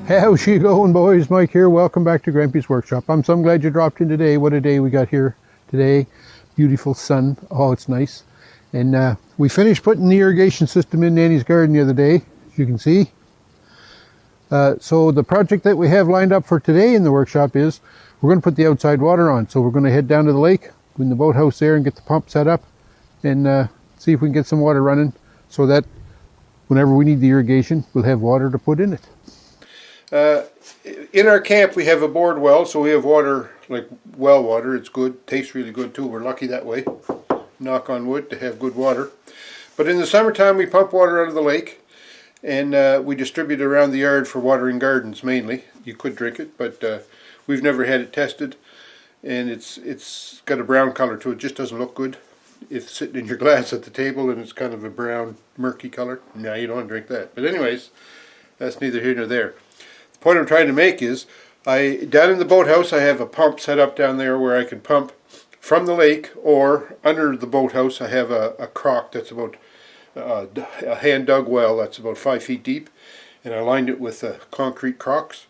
How's she going, boys? Mike here. Welcome back to Grampy's Workshop. I'm so glad you dropped in today. What a day we got here today. Beautiful sun. Oh, it's nice. And we finished putting the irrigation system in Nanny's garden the other day, as you can see. So the project that we have lined up for today in the workshop is we're going to put the outside water on. So we're going to head down to the lake, go in the boathouse there and get the pump set up and see if we can get some water running so that whenever we need the irrigation, we'll have water to put in it. In our camp we have a bored well, so we have water, like well water. It's good, tastes really good too. We're lucky that way, knock on wood, to have good water. But in the summertime we pump water out of the lake and we distribute it around the yard for watering gardens mainly. You could drink it, but we've never had it tested, and it's got a brown color to it. It just doesn't look good. It's sitting in your glass at the table and it's kind of a brown murky color. No, you don't want to drink that. But anyways, that's neither here nor there. The point I'm trying to make is, down in the boathouse I have a pump set up down there where I can pump from the lake, or under the boathouse I have a crock that's about a hand dug well that's about 5 feet deep, and I lined it with concrete crocks,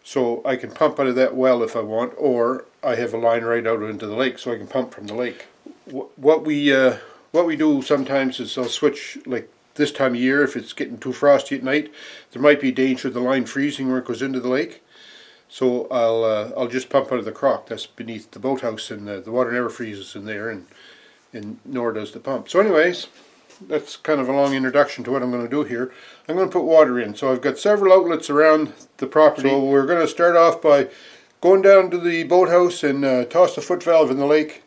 so I can pump out of that well if I want, or I have a line right out into the lake so I can pump from the lake. What we do sometimes is I'll switch, like this time of year, if it's getting too frosty at night, there might be danger of the line freezing where it goes into the lake. So I'll just pump out of the crock that's beneath the boathouse, and the water never freezes in there, and nor does the pump. So anyways, that's kind of a long introduction to what I'm going to do here. I'm going to put water in. So I've got several outlets around the property. So we're going to start off by going down to the boathouse and toss the foot valve in the lake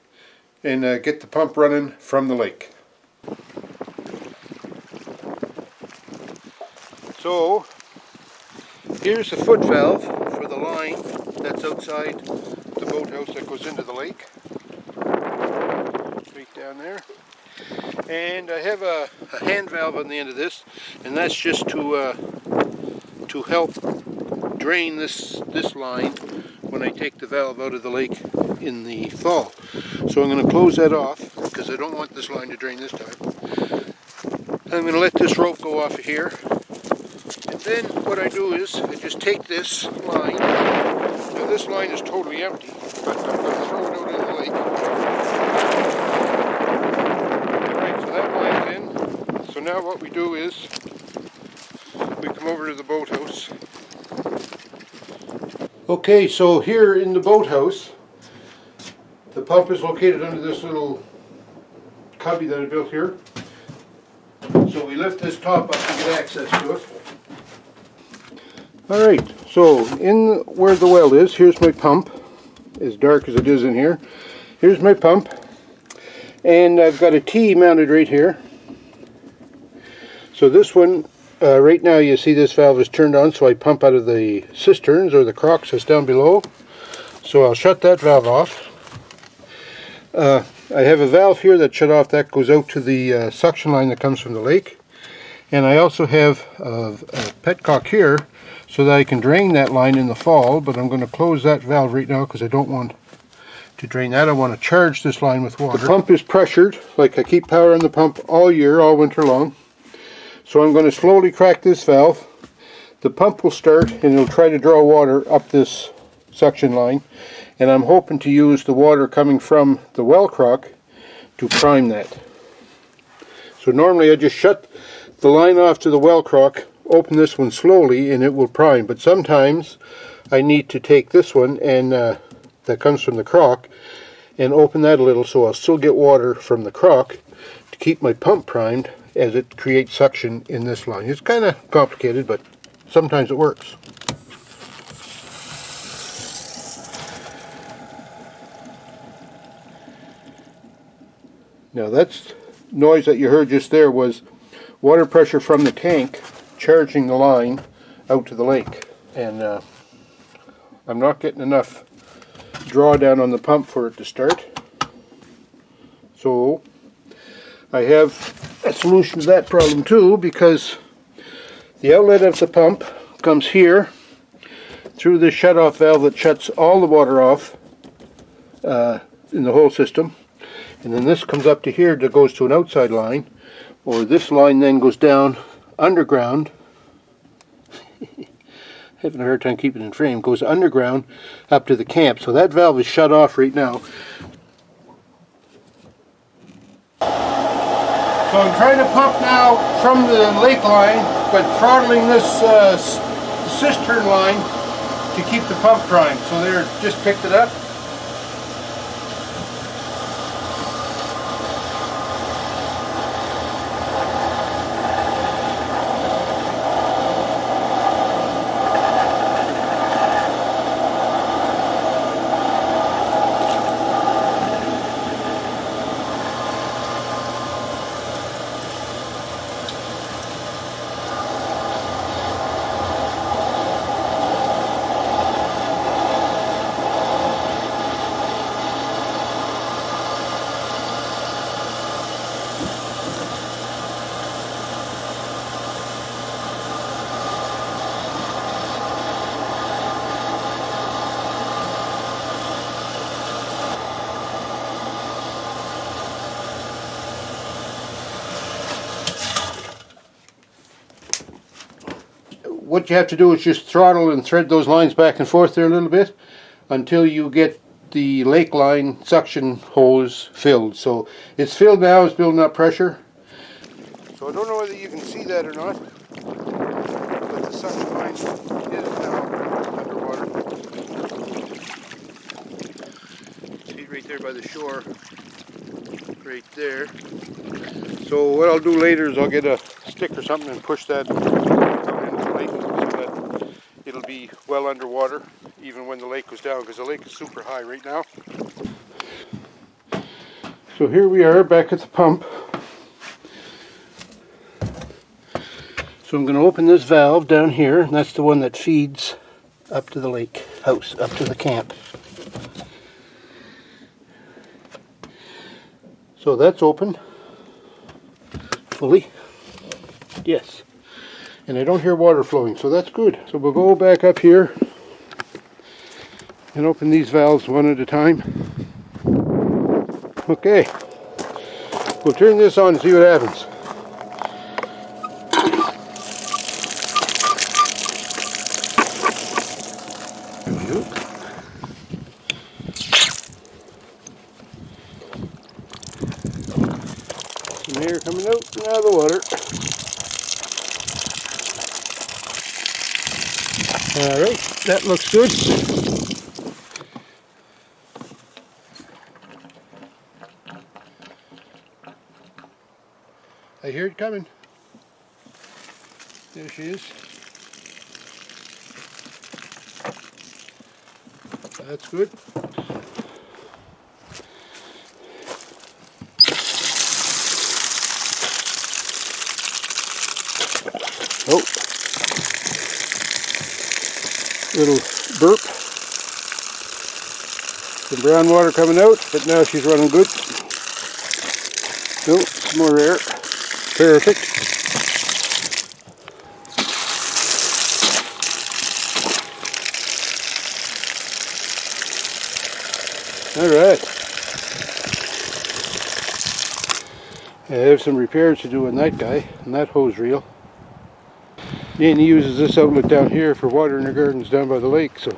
and get the pump running from the lake. So here's the foot valve for the line that's outside the boathouse that goes into the lake, right down there. And I have a hand valve on the end of this, and that's just to help drain this line when I take the valve out of the lake in the fall. So I'm going to close that off because I don't want this line to drain this time. I'm going to let this rope go off of here. And then what I do is I just take this line. Now this line is totally empty, but I'm going to throw it out into the lake. Alright, so that line's in. So now what we do is we come over to the boathouse. Okay, so here in the boathouse, the pump is located under this little cubby that I built here. So we lift this top up to get access to it. Alright, so in where the well is, here's my pump, as dark as it is in here. Here's my pump, and I've got a T mounted right here. So this one, right now you see this valve is turned on, so I pump out of the cisterns or the crocks that's down below. So I'll shut that valve off. I have a valve here that shut off, that goes out to the suction line that comes from the lake. And I also have a petcock here so that I can drain that line in the fall, but I'm going to close that valve right now because I don't want to drain that. I want to charge this line with water. The pump is pressured, like I keep power on the pump all year, all winter long. So I'm going to slowly crack this valve. The pump will start and it'll try to draw water up this suction line, and I'm hoping to use the water coming from the well crock to prime that. So normally I just shut the line off to the well crock, open this one slowly, and it will prime. But sometimes I need to take this one and that comes from the crock and open that a little so I'll still get water from the crock to keep my pump primed as it creates suction in this line. It's kind of complicated, but sometimes it works. Now that noise that you heard just there was water pressure from the tank charging the line out to the lake, and I'm not getting enough drawdown on the pump for it to start. So I have a solution to that problem too, because the outlet of the pump comes here through this shut-off valve that shuts all the water off in the whole system. And then this comes up to here that goes to an outside line, or this line then goes down underground having a hard time keeping it in frame, goes underground up to the camp. So that valve is shut off right now. So I'm trying to pump now from the lake line, but throttling this cistern line to keep the pump primed. So there, just picked it up. What you have to do is just throttle and thread those lines back and forth there a little bit until you get the lake line suction hose filled. So it's filled now, it's building up pressure. So I don't know whether you can see that or not, but the suction line is now underwater. See it right there by the shore, right there. So what I'll do later is I'll get a stick or something and push that down into the lake so that it'll be well underwater even when the lake goes down, because the lake is super high right now. So here we are back at the pump. So I'm going to open this valve down here, and that's the one that feeds up to the lake house, up to the camp. So that's open fully. Yes. And I don't hear water flowing, so that's good. So we'll go back up here and open these valves one at a time. Okay. We'll turn this on and see what happens. Some air coming out and out of the water. Alright, that looks good. I hear it coming. There she is. That's good. Oh, little burp. Some brown water coming out, but now she's running good. Oh, some more air. Perfect. All right. I have some repairs to do on that guy, on that hose reel. Nanny uses this outlet down here for watering her gardens down by the lake, so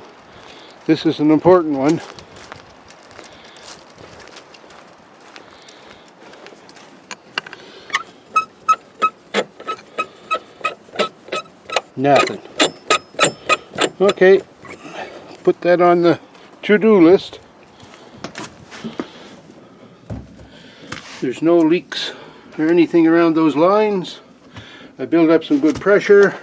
this is an important one. Nothing. Okay, put that on the to-do list. There's no leaks or anything around those lines. I built up some good pressure.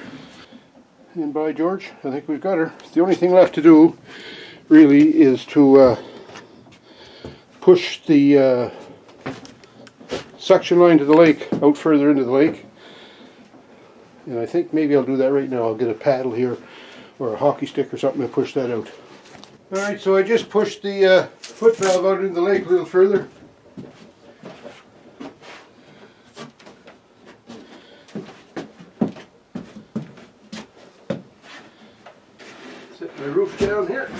And by George, I think we've got her. The only thing left to do, really, is to push the suction line to the lake, out further into the lake. And I think maybe I'll do that right now. I'll get a paddle here, or a hockey stick or something, and push that out. Alright, so I just pushed the foot valve out into the lake a little further. Set my roof down here.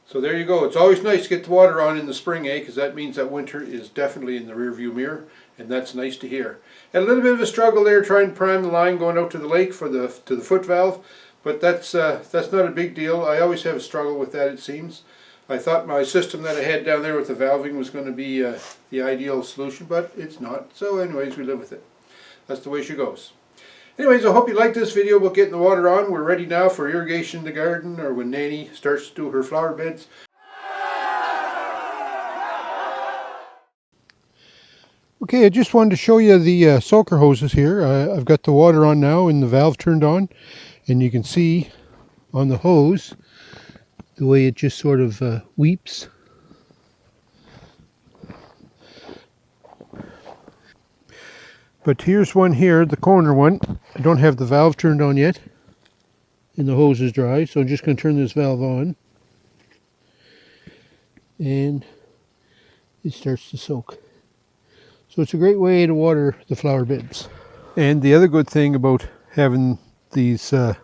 So there you go. It's always nice to get the water on in the spring, because that means that winter is definitely in the rear view mirror, and that's nice to hear. Had a little bit of a struggle there trying to prime the line going out to the lake to the foot valve, but that's not a big deal. I always have a struggle with that, it seems. I thought my system that I had down there with the valving was going to be the ideal solution, but it's not. So anyways, we live with it. That's the way she goes. Anyways, I hope you liked this video about getting the water on. We're ready now for irrigation in the garden, or when Nanny starts to do her flower beds. Okay, I just wanted to show you the soaker hoses here. I've got the water on now and the valve turned on, and you can see on the hose the way it just sort of weeps. But here's one here, the corner one. I don't have the valve turned on yet, and the hose is dry, so I'm just going to turn this valve on, and it starts to soak. So it's a great way to water the flower beds. And the other good thing about having these the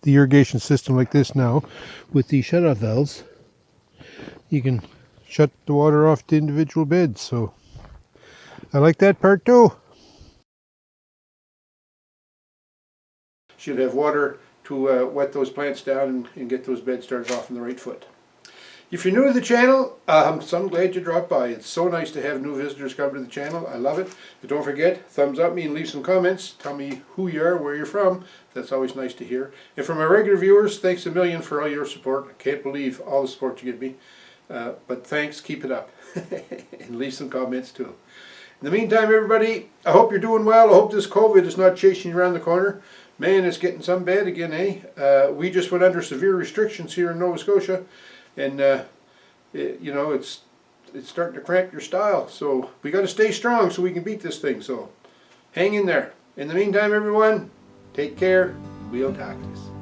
irrigation system like this now, with these shut-off valves, you can shut the water off to individual beds. So I like that part too. Should have water to wet those plants down and get those beds started off on the right foot. If you're new to the channel, I'm so glad you dropped by. It's so nice to have new visitors come to the channel. I love it. And don't forget, thumbs up me and leave some comments. Tell me who you are, where you're from. That's always nice to hear. And for my regular viewers, thanks a million for all your support. I can't believe all the support you give me. But thanks, keep it up. And leave some comments too. In the meantime, everybody, I hope you're doing well. I hope this COVID is not chasing you around the corner. Man, it's getting some bad again, eh? We just went under severe restrictions here in Nova Scotia, and you know, it's starting to cramp your style. So we got to stay strong so we can beat this thing. So hang in there. In the meantime, everyone, take care. We'll talk to you.